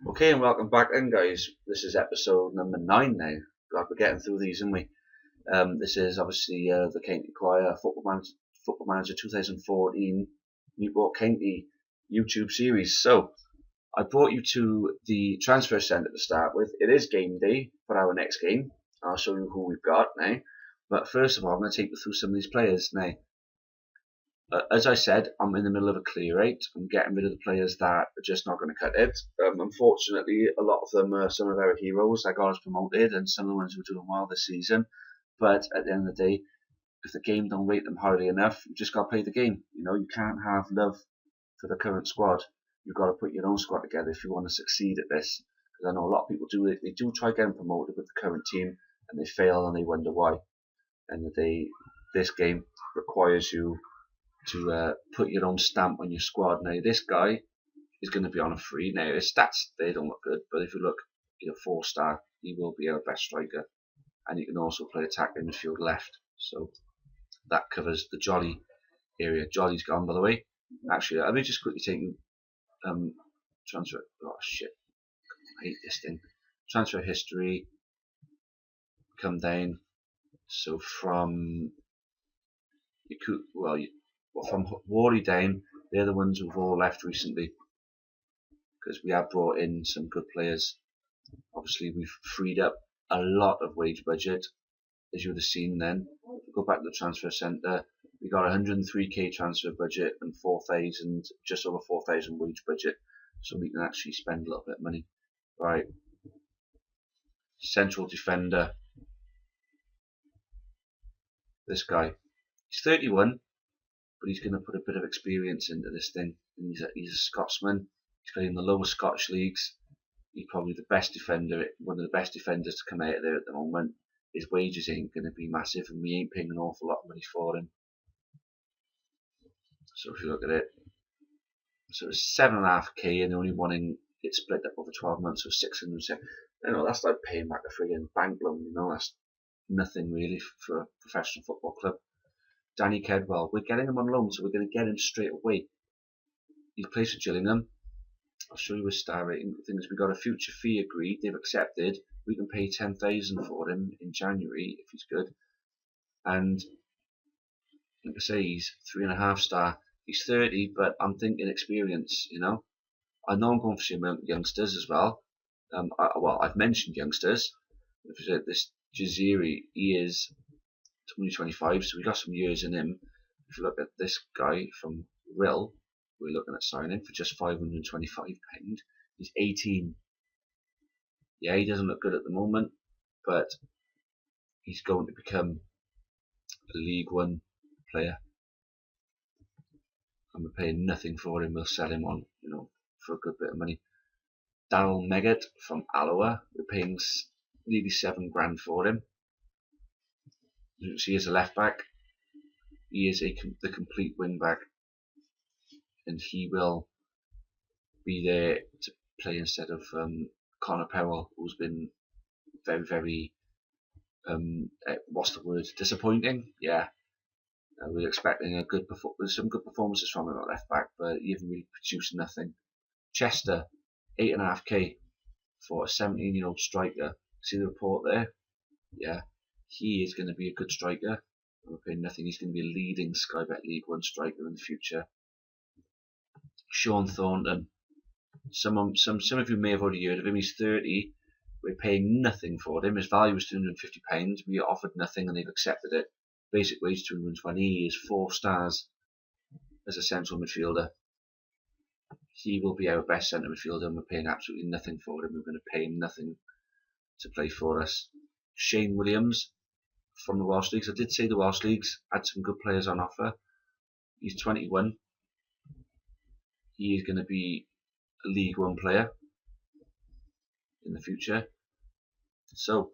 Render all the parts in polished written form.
Okay, and welcome back in, guys. This is episode number 9 now. God, we're getting through these, aren't we? This is obviously the County Choir Football Manager 2014 Newport County YouTube series. So, I brought you to the transfer centre to start with. It is game day for our next game. I'll show you who we've got now. But first of all, I'm going to take you through some of these players now. As I said, I'm in the middle of a clear out. I'm getting rid of the players that are just not going to cut it. Unfortunately, a lot of them are some of our heroes. I got us promoted, and some of the ones who are doing well this season. But at the end of the day, if the game don't rate them highly enough, you just got to play the game. You know, you can't have love for the current squad. You've got to put your own squad together if you want to succeed at this. Because I know a lot of people do it. They do try getting promoted with the current team, and they fail, and they wonder why. And this game requires you to put your own stamp on your squad. Now, this guy is going to be on a free. Now, his stats, they don't look good, but if you look, he's a 4-star. He will be our best striker. And he can also play attack in midfield left. So that covers the Jolly area. Jolly's gone, by the way. Actually, let me just quickly take you transfer. Oh, shit. I hate this thing. Transfer history. Come down. So from from Worley down, they're the ones who've all left recently because we have brought in some good players. Obviously, we've freed up a lot of wage budget, as you would have seen then. If we go back to the transfer centre, we got 103k transfer budget and 4,000, just over 4,000 wage budget, so we can actually spend a little bit of money. Right, central defender. This guy, he's 31. But he's going to put a bit of experience into this thing. And he's a Scotsman. He's playing in the lower Scottish leagues. He's probably the best defender, one of the best defenders to come out of there at the moment. His wages ain't going to be massive, and we ain't paying an awful lot of money for him. So if you look at it, so it's 7.5k, and the only wanting it split up over 12 months, so 600. You know, that's like paying back a friggin' bank loan. You know, that's nothing really for a professional football club. Danny Kedwell, we're getting him on loan, so we're going to get him straight away. He plays for Gillingham. I'll show you his star rating. The thing is, we got a future fee agreed. They've accepted. We can pay 10,000 for him in January if he's good. And like I say, he's 3.5 star. He's 30, but I'm thinking experience. You know, I know I'm going for some youngsters as well. I've mentioned youngsters. This Jaziri, he is 2025, so we got some years in him. If you look at this guy from Rill, we're looking at signing for just £525. He's 18. Yeah, he doesn't look good at the moment, but he's going to become a League One player. And we're paying nothing for him. We'll sell him on, you know, for a good bit of money. Daryl Meggett from Alloa, we're paying nearly £7 for him. You can see he's a left back. He is the complete wing back, and he will be there to play instead of Connor Powell, who's been very, very disappointing. Yeah, we were expecting some good performances from him at left back, but he hasn't really produced nothing. Chester, 8.5k for a 17-year-old striker. See the report there? Yeah, he is going to be a good striker. We're paying nothing. He's going to be a leading Sky Bet League One striker in the future. Sean Thornton. Some of you may have already heard of him. He's 30. We're paying nothing for him. His value was £250. We offered nothing, and they've accepted it. Basic wage 220. He is 4 stars as a central midfielder. He will be our best centre midfielder, and we're paying absolutely nothing for him. We're going to pay him nothing to play for us. Shane Williams from the Welsh Leagues. I did say the Welsh Leagues had some good players on offer. He's 21. He is going to be a League One player in the future. So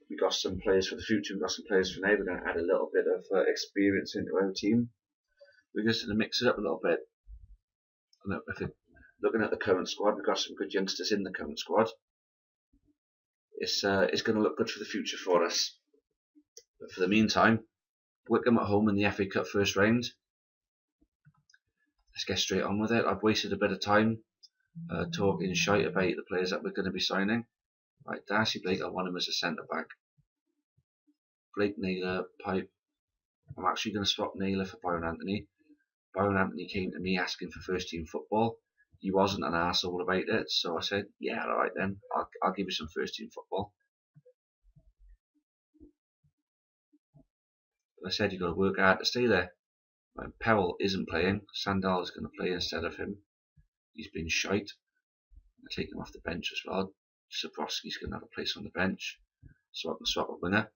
we got some players for the future. We got some players for now. We're going to add a little bit of experience into our team. We're just going to mix it up a little bit. Looking at the current squad, we've got some good youngsters in the current squad. It's going to look good for the future for us. But for the meantime, Wickham at home in the FA Cup first round. Let's get straight on with it. I've wasted a bit of time. talking shite about the players that we're going to be signing. Right, Darcy Blake, I want him as a centre back. Blake, Naylor, Pipe. I'm actually going to swap Naylor for Byron Anthony. Byron Anthony came to me asking for first team football. He wasn't an arsehole about it, so I said, yeah, alright then, I'll give you some first team football. But I said, you've got to work hard to stay there. Right, Powell isn't playing. Sandal is going to play instead of him. He's been shite. I take him off the bench as well. Sabrowski's going to have a place on the bench, so I can swap a winger.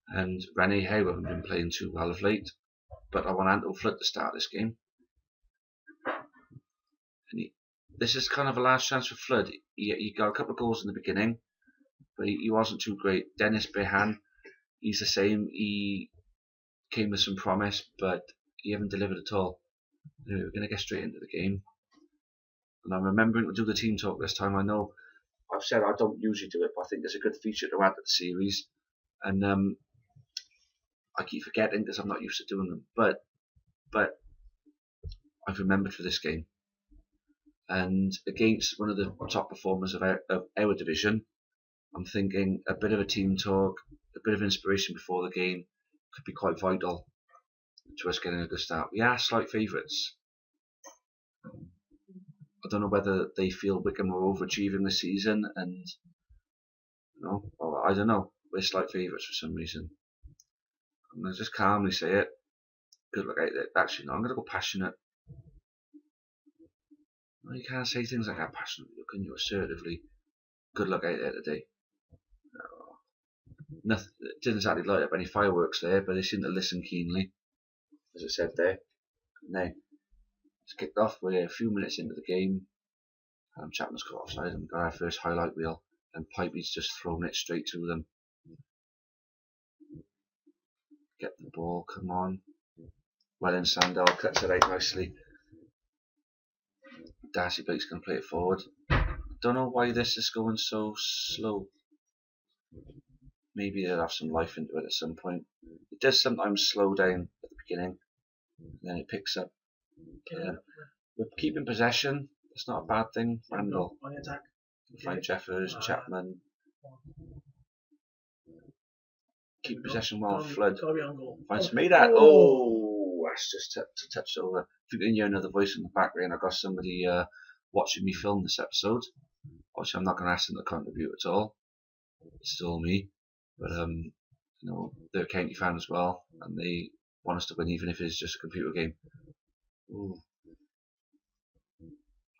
And Rene Howe haven't been playing too well of late, but I want Anto Flood to start this game. And this is kind of a last chance for Flood. He got a couple of goals in the beginning, but he wasn't too great. Dennis Behan, he's the same. He came with some promise, but he haven't delivered at all. Anyway, we're going to get straight into the game. And I'm remembering to do the team talk this time. I know I've said I don't usually do it, but I think it's a good feature to add to the series. And I keep forgetting because I'm not used to doing them. But I've remembered for this game. And against one of the top performers of our division, I'm thinking a bit of a team talk, a bit of inspiration before the game could be quite vital to us getting a good start. We are slight favourites. I don't know whether they feel Wickham are overachieving this season, and I don't know. We're slight favourites for some reason. I'm going to just calmly say it. Good luck out there. Actually, no, I'm going to go passionate. Well, you can't say things like that passionately, can you? Assertively. Good luck out there today. Nothing, didn't exactly light up any fireworks there, but they seem to listen keenly, as I said there. Now, it's kicked off. We're a few minutes into the game. Chapman's got offside and we got our first highlight reel, and Pipey's just thrown it straight to them. Get the ball, come on. Well in, Sandal cuts it out nicely. Darcy Blake's going to play it forward. Don't know why this is going so slow. Maybe they'll have some life into it at some point. It does sometimes slow down at the beginning, then it picks up. We're keeping possession. It's not a bad thing. Randall, find Jeffers, Chapman. Keep possession well. Flood. Finds me that. Oh, that's just touched over. If you can hear another voice in the background, I've got somebody watching me film this episode. Obviously, I'm not going to ask them to contribute at all. It's still me, but they're a county fan as well, and they want us to win, even if it's just a computer game. Ooh.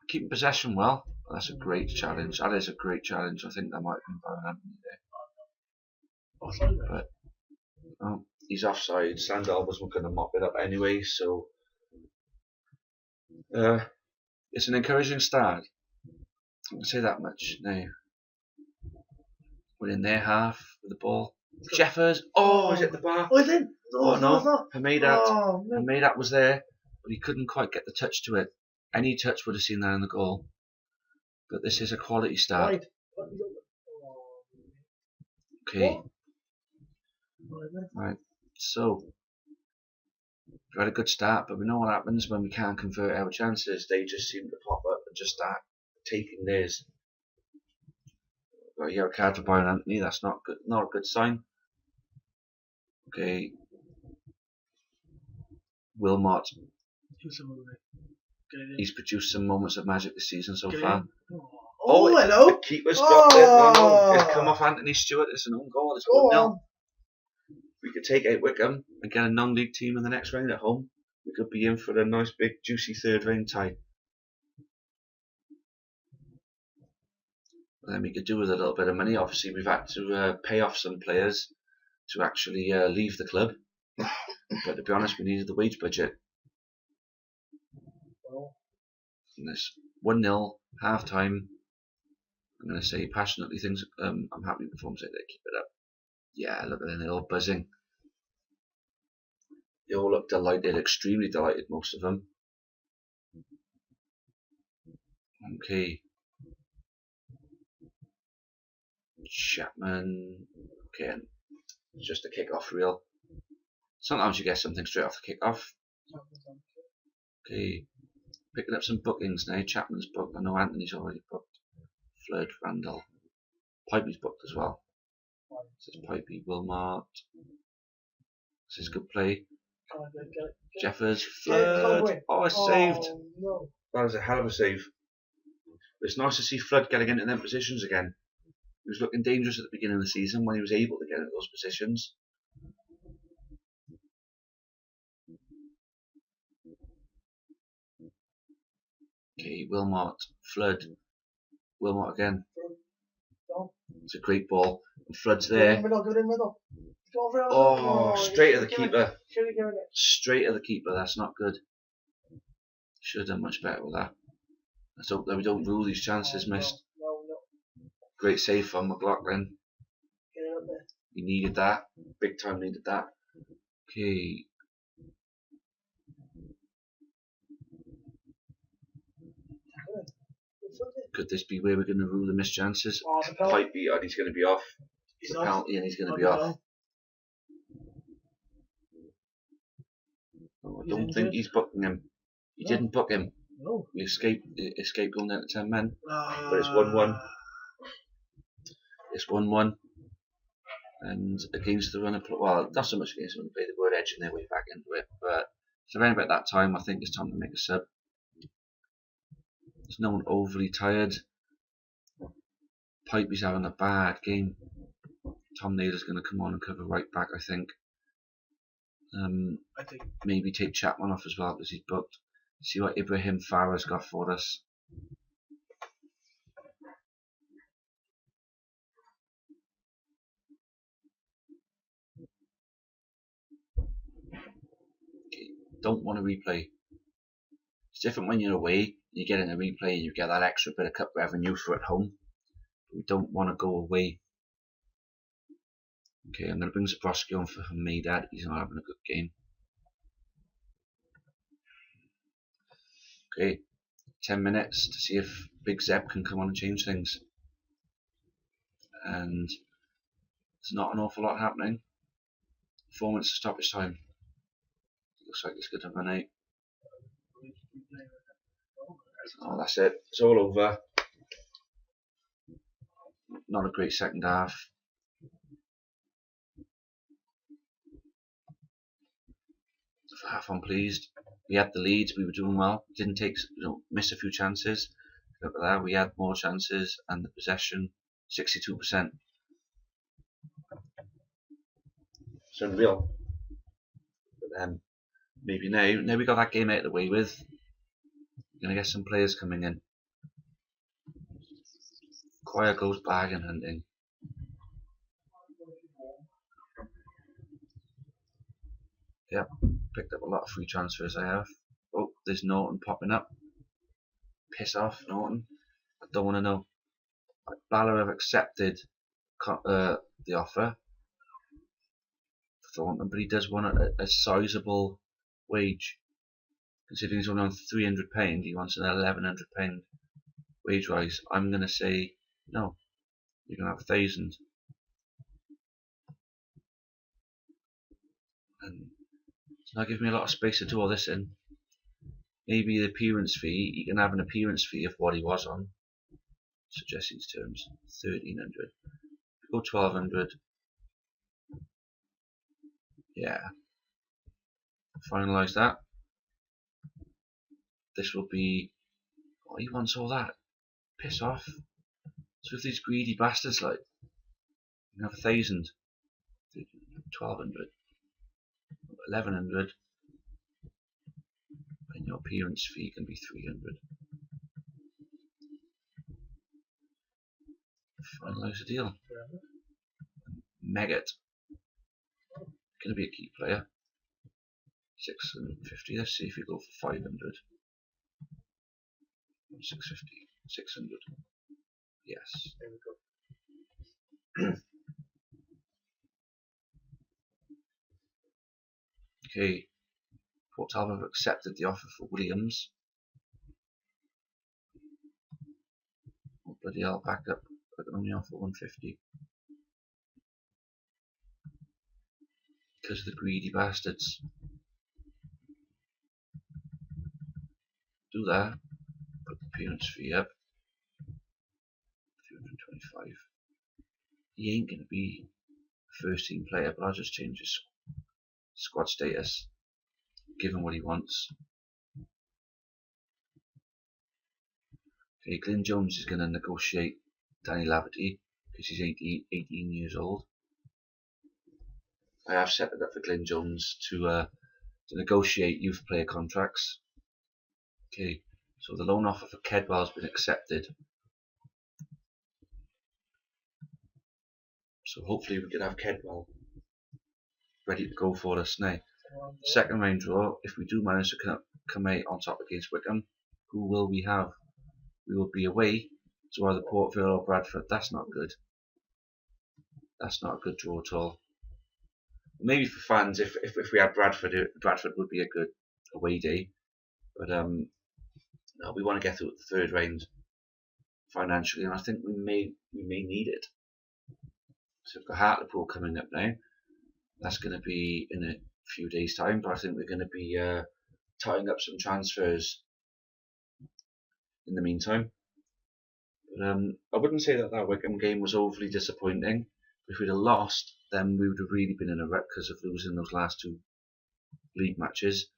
Keeping possession well. That's a great challenge. That is a great challenge. I think that might have been Byron Anthony there. But he's offside. Sandal wasn't going to mop it up anyway, so it's an encouraging start. I can say that much. Now we're in their half with the ball. Jeffers. Oh, is it the bar? Oh, is it? Oh no. Hamidat was there, but he couldn't quite get the touch to it. Any touch would have seen that in the goal. But this is a quality start. Okay. Right. So we've had a good start, but we know what happens when we can't convert our chances. They just seem to pop up and just start taking theirs. Got a yellow card for Byron Anthony. That's not good. Not a good sign. Okay. Wilmot. He's produced some moments of magic this season so far. Oh, hello. The keeper's dropped it. Oh, no. It's come off Anthony Stewart. It's an own goal. It's 1-0. We could take out Wickham and get a non-league team in the next round at home. We could be in for a nice big juicy third round tie. And then we could do with a little bit of money. Obviously, we've had to pay off some players to actually leave the club. But to be honest, we needed the wage budget. And this 1-0 half time. I'm going to say passionately things. I'm happy with performance. They keep it up. Yeah, look at them. They're all buzzing. They all look delighted, extremely delighted, most of them. Okay. Chapman. Okay, and just a kick-off reel. Sometimes you get something straight off the kick-off. Okay. Picking up some bookings now. Chapman's booked. I know Anthony's already booked. Flood, Randall. Pipey's booked as well. This is Pipey, Wilmart. This is good play. Jeffers, Flood. Oh, I saved. No. That was a hell of a save. It's nice to see Flood getting into them positions again. He was looking dangerous at the beginning of the season when he was able to get into those positions. Okay, Wilmot, Flood, Wilmot again. It's a great ball. And Flood's there. Middle. Oh, straight at the keeper. Straight at the keeper. That's not good. Should have done much better with that. Let's hope that we don't rule these chances missed. No. Great save from McLaughlin. Get it up there. He needed that. Big time needed that. Okay. Could this be where we're going to rule the missed chances? Pipey, and he's going to be off. He's the off. penalty, and he's going to be off. Oh, I don't think he's booking him. He didn't book him. No. He escaped going down to 10 men. But it's 1-1. It's 1-1. And against the runner, well, not so much against the runner play, they were edging their way back into it. But it's around about that time, I think it's time to make a sub. There's no one overly tired. Pipey's having a bad game. Tom Naylor's going to come on and cover right back, I think. I think maybe take Chapman off as well because he's booked. See what Ibrahim Farah's got for us. Okay, don't want to replay. It's different when you're away. You get in a replay, you get that extra bit of cup revenue for at home. We don't want to go away. Okay, I'm going to bring Zabrowski on for Hameedad. He's not having a good game. Okay, 10 minutes to see if Big Zeb can come on and change things. And there's not an awful lot happening. 4 minutes to stoppage time. Looks like it's going to run out. Oh, that's it. It's all over. Not a great second half. For half unpleased. We had the leads, we were doing well. Didn't take, missed a few chances. Look at that, we had more chances and the possession 62%. It's unreal. But maybe now we got that game out of the way with. We're gonna get some players coming in. Choir goes bargain hunting. Yep, picked up a lot of free transfers I have. Oh, there's Norton popping up. Piss off, Norton. I don't want to know. Bala have accepted the offer for Thornton, but he does want a sizable wage. Considering he's only on £300, he wants an £1,100 wage rise. I'm going to say no. You're going to have 1,000. And it's not giving me a lot of space to do all this in. Maybe the appearance fee, he can have an appearance fee of what he was on. Suggest these terms. 1,300. Go 1,200. Yeah. Finalise that. This will be. Oh, he wants all that. Piss off. So if these greedy bastards like, you can have 1,000, 1,200, 1,100, and your appearance fee can be 300. Finalise the deal. Megat. Going to be a key player. 650. Let's see if we go for 500. 650. 600. Yes. There we go. Okay. Port Talbot have accepted the offer for Williams. Oh, bloody hell, back up. I can only offer 150. Because of the greedy bastards. do that. Put the appearance fee up. 225. He ain't going to be a first team player, but I'll just change his squad status. Give him what he wants. Okay, Glyn Jones is going to negotiate Danny Laverty because he's 18 years old. I have set it up for Glyn Jones to negotiate youth player contracts. Okay, so the loan offer for Kedwell has been accepted. So hopefully we can have Kedwell ready to go for us now. Second round draw, if we do manage to come out on top against Wickham, who will we have? We will be away to either Port Vale or Bradford. That's not good. That's not a good draw at all. Maybe for fans, if we had Bradford, Bradford would be a good away day. But no, we want to get through the third round financially, and I think we may need it. So we've got Hartlepool coming up now. That's going to be in a few days' time, but I think we're going to be tying up some transfers in the meantime. But I wouldn't say that Wickham game was overly disappointing. If we'd have lost, then we would have really been in a wreck because of losing those last two league matches.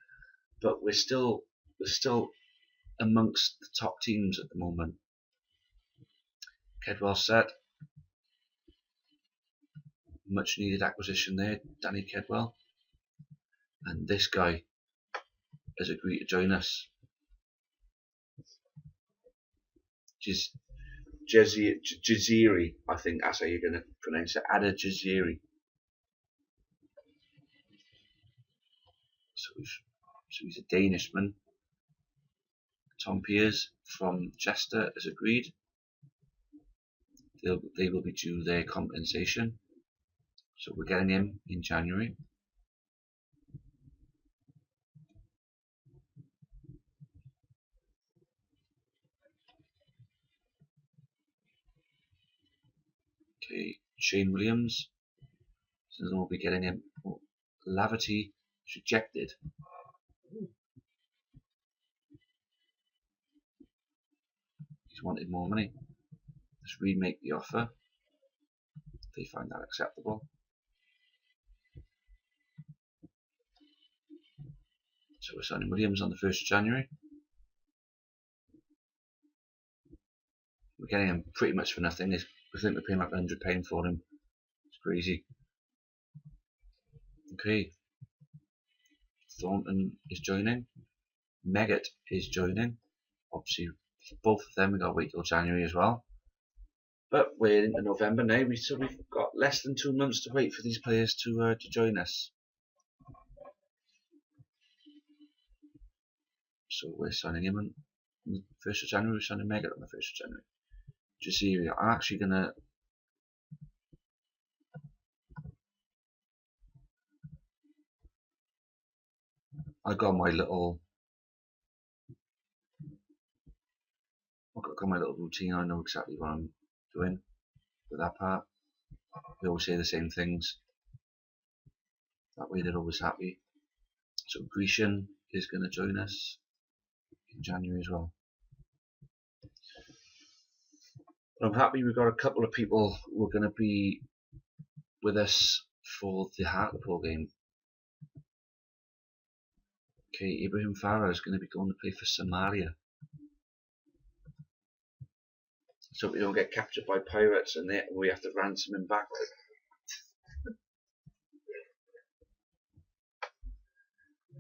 But we're still amongst the top teams at the moment. Kedwell set. Much needed acquisition there, Danny Kedwell. And this guy has agreed to join us. Jaziri, I think that's how you're going to pronounce it. Ada Jaziri. So he's a Danishman. Tom Piers from Chester has agreed. They will be due their compensation. So we're getting him in January. Okay, Shane Williams. So then we'll be getting him. Oh, Laverty rejected. He's wanted more money. Let's remake the offer. They find that acceptable. So we're signing Williams on the 1st of January. We're getting him pretty much for nothing. I think we're paying like £100 for him. It's crazy. Okay. Thornton is joining. Meggett is joining. Obviously, for both of them, we've got to wait till January as well. But we're into November now, so we've got less than 2 months to wait for these players to join us. So we're signing him on the 1st of January, we're signing Meggett on the 1st of January. Jaziri, I'm actually going to I've got my little routine. I know exactly what I'm doing with that part. We always say the same things. That way they're always happy. So Grecian is going to join us in January as well. But I'm happy we've got a couple of people who are going to be with us for the Hartlepool game. Okay, Ibrahim Farah is going to be going to play for Somalia. So we don't get captured by pirates and we have to ransom him back.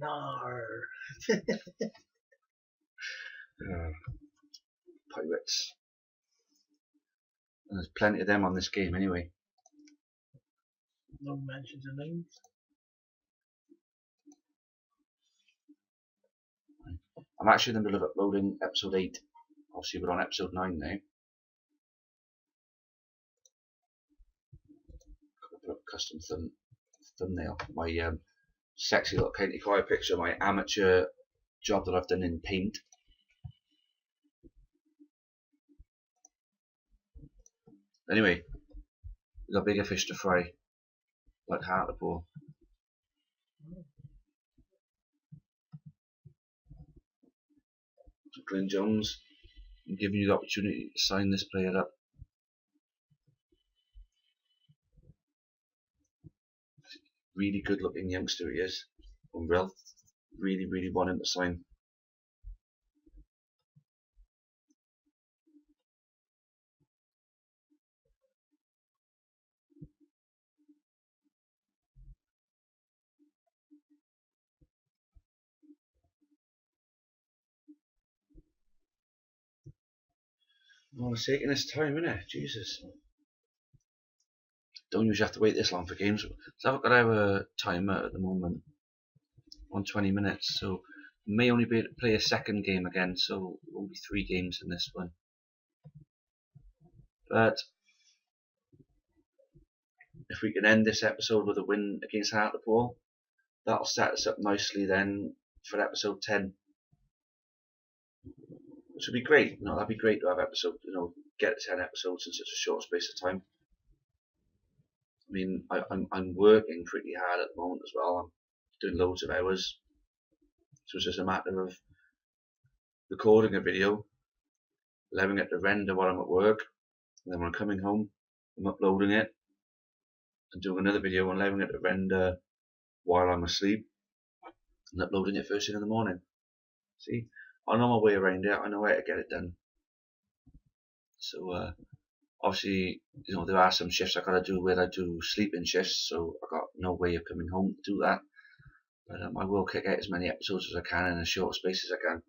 No. Pirates. And there's plenty of them on this game anyway. No mentions of names. I'm actually in the middle of uploading episode 8. Obviously we're on episode 9 now. Put up a custom thumbnail. My sexy little county choir picture, my amateur job that I've done in paint. Anyway, we've got bigger fish to fry, like Hartlepool. Glenn Jones, and giving you the opportunity to sign this player up. Really good looking youngster he is. Unreal. Really want him to sign. Oh, it's taking its time, innit? Jesus. Don't usually have to wait this long for games. So I've got to have a timer at the moment on 20 minutes, so may only be able to play a second game again, so it won't be 3 games in this one. But if we can end this episode with a win against Hartlepool, that'll set us up nicely then for episode 10. Which would be great. That'd be great to have get to 10 episodes in such a short space of time. I mean, I'm working pretty hard at the moment as well. I'm doing loads of hours. So it's just a matter of recording a video, allowing it to render while I'm at work, and then when I'm coming home, I'm uploading it and doing another video and allowing it to render while I'm asleep and uploading it first thing in the morning. See, I know my way around it. I know how to get it done. So obviously, there are some shifts I gotta do where I do sleeping shifts, so I got no way of coming home to do that. But I will kick out as many episodes as I can in as short space as I can.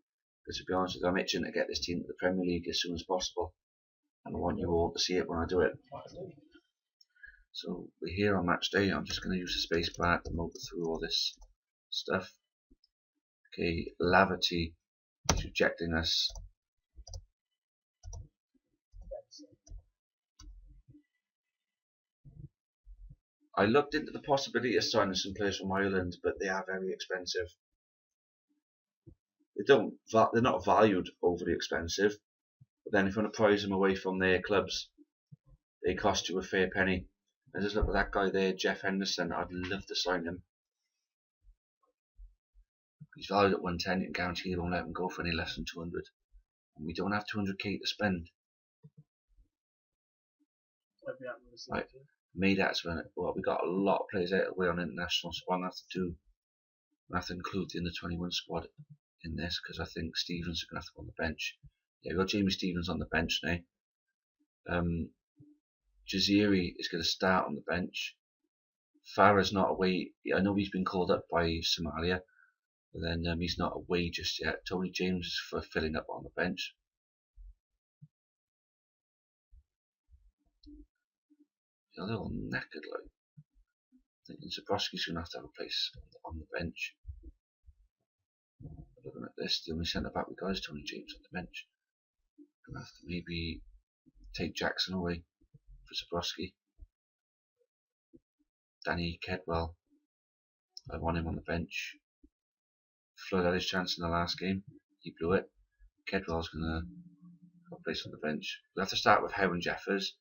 Because to be honest with you, I'm itching to get this team to the Premier League as soon as possible, and I want you all to see it when I do it. So we're here on match day. I'm just going to use the space bar to motor through all this stuff. Okay, Lavity is rejecting us. I looked into the possibility of signing some players from Ireland, but they are very expensive. They're not valued overly expensive, but then if you want to prize them away from their clubs, they cost you a fair penny. I just look at that guy there, Jeff Henderson. I'd love to sign him. He's valued at 110. You can guarantee you won't let him go for any less than 200. And we don't have 200k to spend. Right, made that as well. We got a lot of players out of the way on international, so I'm going to have to include the under 21 squad in this because I think Stevens is going to have to go on the bench. Yeah, we've got Jamie Stevens on the bench now. Jaziri is going to start on the bench. Farah's not away. I know he's been called up by Somalia, but then he's not away just yet. Tony James is for filling up on the bench. They're all knackered, like. I think Zabrowski's going to have a place on the bench. Looking at this, the only centre back we got is Tony James on the bench. Going to have to maybe take Jackson away for Zabrowski. Danny Kedwell, I want him on the bench. Flood had his chance in the last game, he blew it. Kedwell's going to have a place on the bench. We'll have to start with Howe and Jeffers.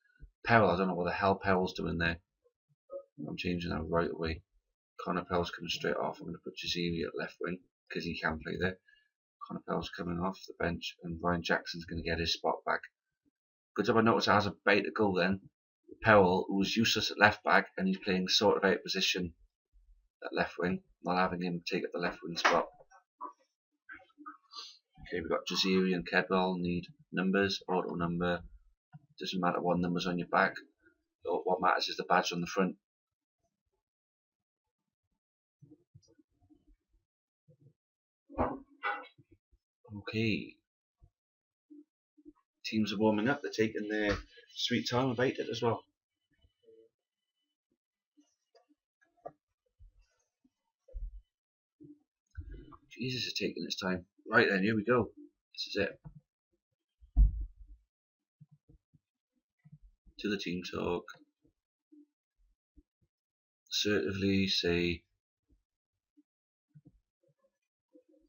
Powell, I don't know what the hell Powell's doing there. I'm changing that right away. Connor Powell's coming straight off. I'm going to put Jaziri at left wing because he can play there. Connor Powell's coming off the bench and Ryan Jackson's going to get his spot back. Good job I noticed I has a bait to go then. Powell, who was useless at left back, and he's playing sort of out of position at left wing, not having him take up the left wing spot. Okay, we've got Jaziri and Kedwell need numbers, auto number. Doesn't matter what number's on your back. What matters is the badge on the front. Okay. Teams are warming up, they're taking their sweet time about it as well. Jesus is taking its time. Right then, here we go. This is it. To the team talk. Assertively say,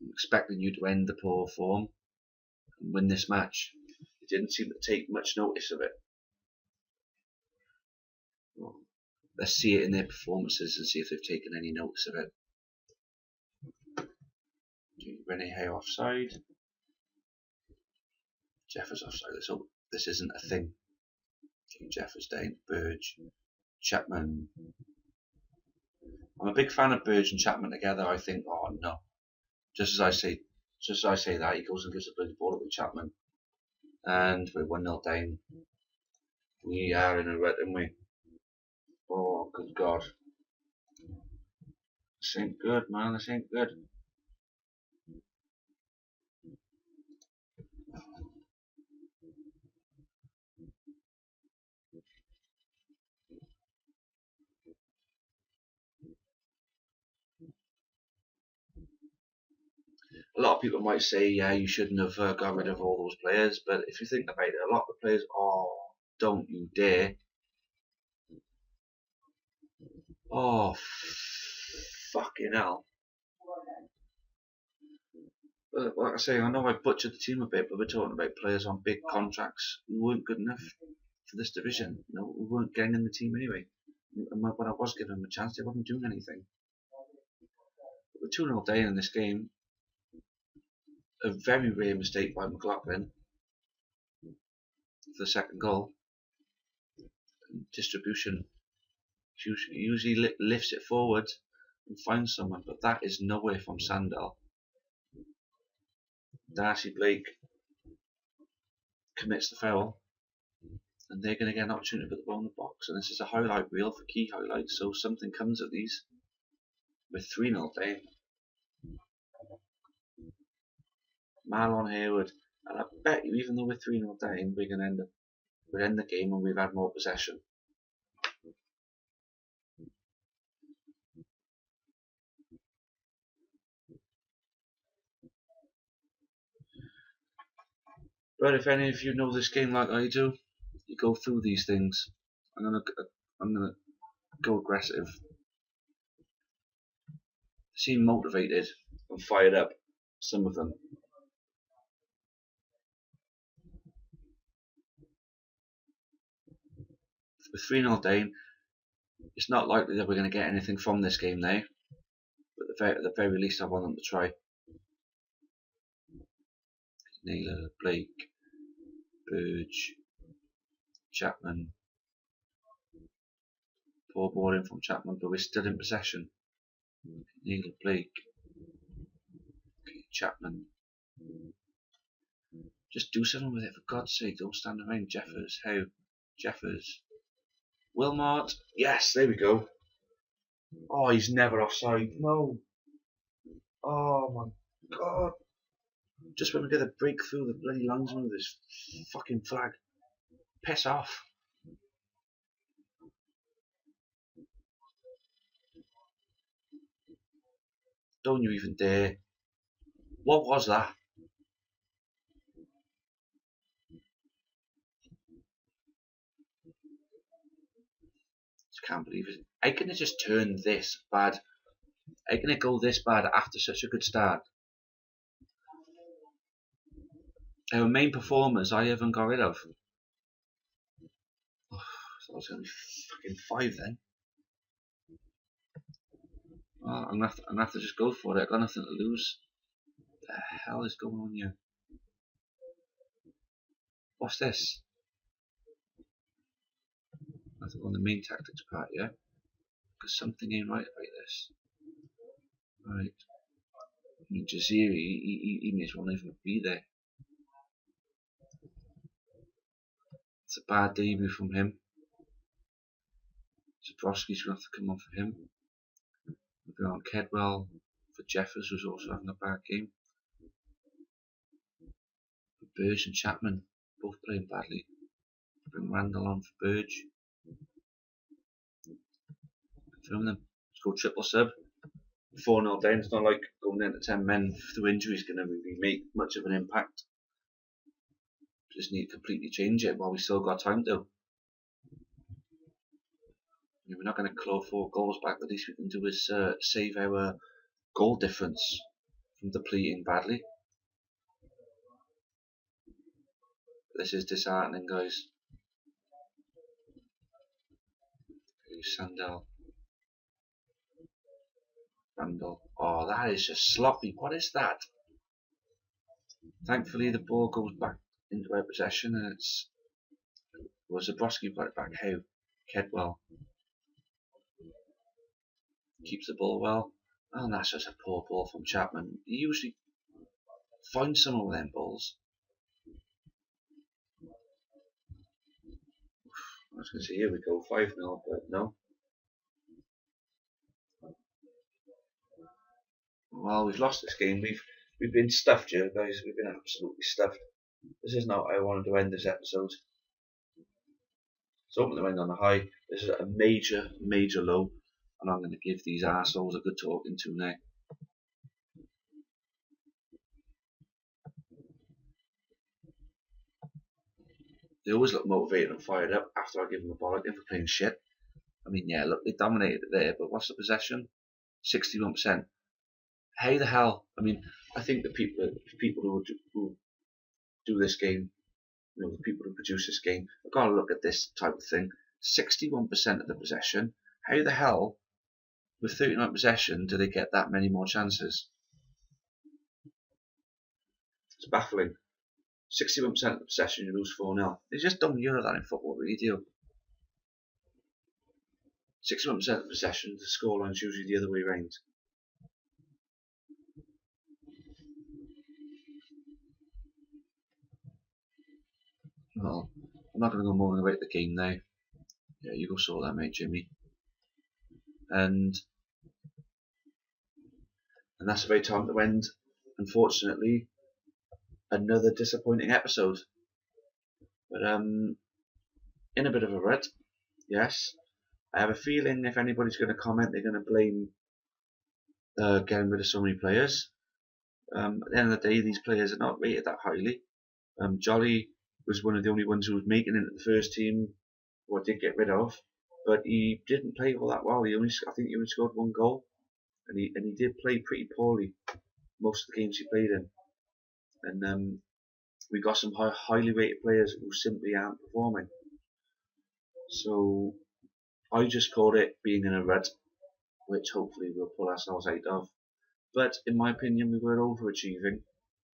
I'm expecting you to end the poor form and win this match. They didn't seem to take much notice of it. Well, let's see it in their performances and see if they've taken any notice of it. Rene Hay offside. Jeffers offside. So this isn't a thing. Jeffers down. Burge. Chapman. I'm a big fan of Burge and Chapman together. I think, oh no. Just as I say that, he goes and gives the bloody ball up to Chapman. And we're 1-0 down. We are in a rut, aren't we? Oh, good God. This ain't good, man. This ain't good. A lot of people might say, yeah, you shouldn't have got rid of all those players, but if you think about it, a lot of the players, oh, don't you dare. Oh, fucking hell. But like I say, I know I butchered the team a bit, but we're talking about players on big contracts who weren't good enough for this division. You know, who weren't getting in the team anyway. And when I was giving them a chance, they weren't doing anything. But we're 2-0 down in this game. A very rare mistake by McLaughlin for the second goal. Distribution usually lifts it forward and finds someone, but that is nowhere from Sandell. Darcy Blake commits the foul, and they're going to get an opportunity to put the ball in the box. And this is a highlight reel for key highlights, so something comes of these. We're 3-0 down. Marlon Hayward, and I bet you, even though we're 3-0 down, we're going to end the game and we've had more possession. But if any of you know this game like I do, you go through these things. I'm gonna go aggressive. Seem motivated and fired up. Some of them. With 3-0 down, it's not likely that we're going to get anything from this game now. But at the very least, I want them to try. Naylor, Blake, Burge, Chapman. Poor ball in from Chapman, but we're still in possession. Naylor, Blake, Chapman. Just do something with it, for God's sake. Don't stand around. Jeffers, how? Jeffers. Wilmot. Yes, there we go. Oh, he's never offside. No. Oh my God. Just when we get a break through the bloody linesman with this fucking flag. Piss off. Don't you even dare. What was that? I can't believe it. How can it just turn this bad? How can it go this bad after such a good start? Our main performers I haven't got rid of. Oh, so I was going to be fucking 5 then. Oh, I'm gonna have to just go for it. I've got nothing to lose. What the hell is going on here? What's this? I think on the main tactics part, yeah? Because something ain't right about this. Right. I mean, Jaziri, he may as well not even be there. It's a bad debut from him. Zabrowski's going to have to come on for him. We'll go on Kedwell for Jeffers, who's also having a bad game. Burge and Chapman, both playing badly. Bring Randall on for Burge. Confirm them. Let's go triple sub. 4-0 down. It's not like going into 10 men through injury is going to really make much of an impact. Just need to completely change it while we still got time to. We're not going to claw 4 goals back. The least we can do is save our goal difference from depleting badly. This is disheartening, guys. Sandell. Randall. Oh, that is just sloppy. What is that? Thankfully, the ball goes back into our possession, and Zabrowski got it back. How Kedwell keeps the ball well. Oh, and that's just a poor ball from Chapman. He usually finds some of them balls. I was going to say, here we go, 5-0, but no. Well, we've lost this game. We've been stuffed here, guys. We've been absolutely stuffed. This is not how I wanted to end this episode. So hoping to end on a high. This is a major low, and I'm going to give these arseholes a good talking to now. They always look motivated and fired up after I give them a bollocking for playing shit. I mean, yeah, look, they dominated it there, but what's the possession? 61%. How the hell? I mean, I think the people who do this game, you know, the people who produce this game, have got to look at this type of thing. 61% of the possession. How the hell, with 39 possession, do they get that many more chances? It's baffling. 61% of the possession, you lose 4-0. They just don't hear that in football, really do. 61% of the possession, the scoreline's usually the other way around. Well, I'm not going to go moaning about the game now. Yeah, you go sort that, mate, Jimmy. And that's about time to end, unfortunately, another disappointing episode. But in a bit of a rut, yes. I have a feeling if anybody's going to comment, they're going to blame getting rid of so many players. At the end of the day, these players are not rated that highly. Jolly was one of the only ones who was making it into the first team, who I did get rid of, but he didn't play all that well. I think he only scored 1 goal, and he did play pretty poorly most of the games he played in. And we got some highly rated players who simply aren't performing. So I just called it being in a rut, which hopefully we'll pull ourselves out of. But in my opinion, we were overachieving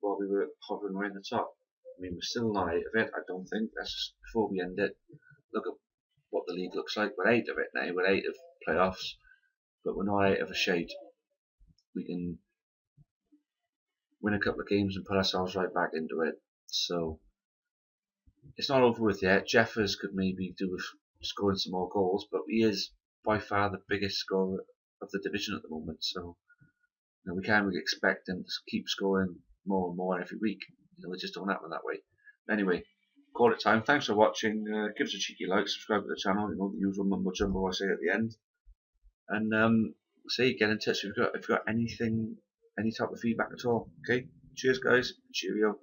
while we were hovering around the top. I mean, we're still not out of it, I don't think. Before we end it, look at what the league looks like. We're out of it now. We're out of playoffs, but we're not out of a shade. We can win a couple of games and put ourselves right back into it. So it's not over with yet. Jeffers could maybe do with scoring some more goals, but he is by far the biggest scorer of the division at the moment. So you know, we can't really expect him to keep scoring more and more every week. You know, it just don't happen that way. Anyway, call it time. Thanks for watching. Give us a cheeky like, subscribe to the channel. You know, the usual mumbo jumbo I say at the end. And get in touch if you've got anything, any type of feedback at all. Okay, cheers guys, cheerio.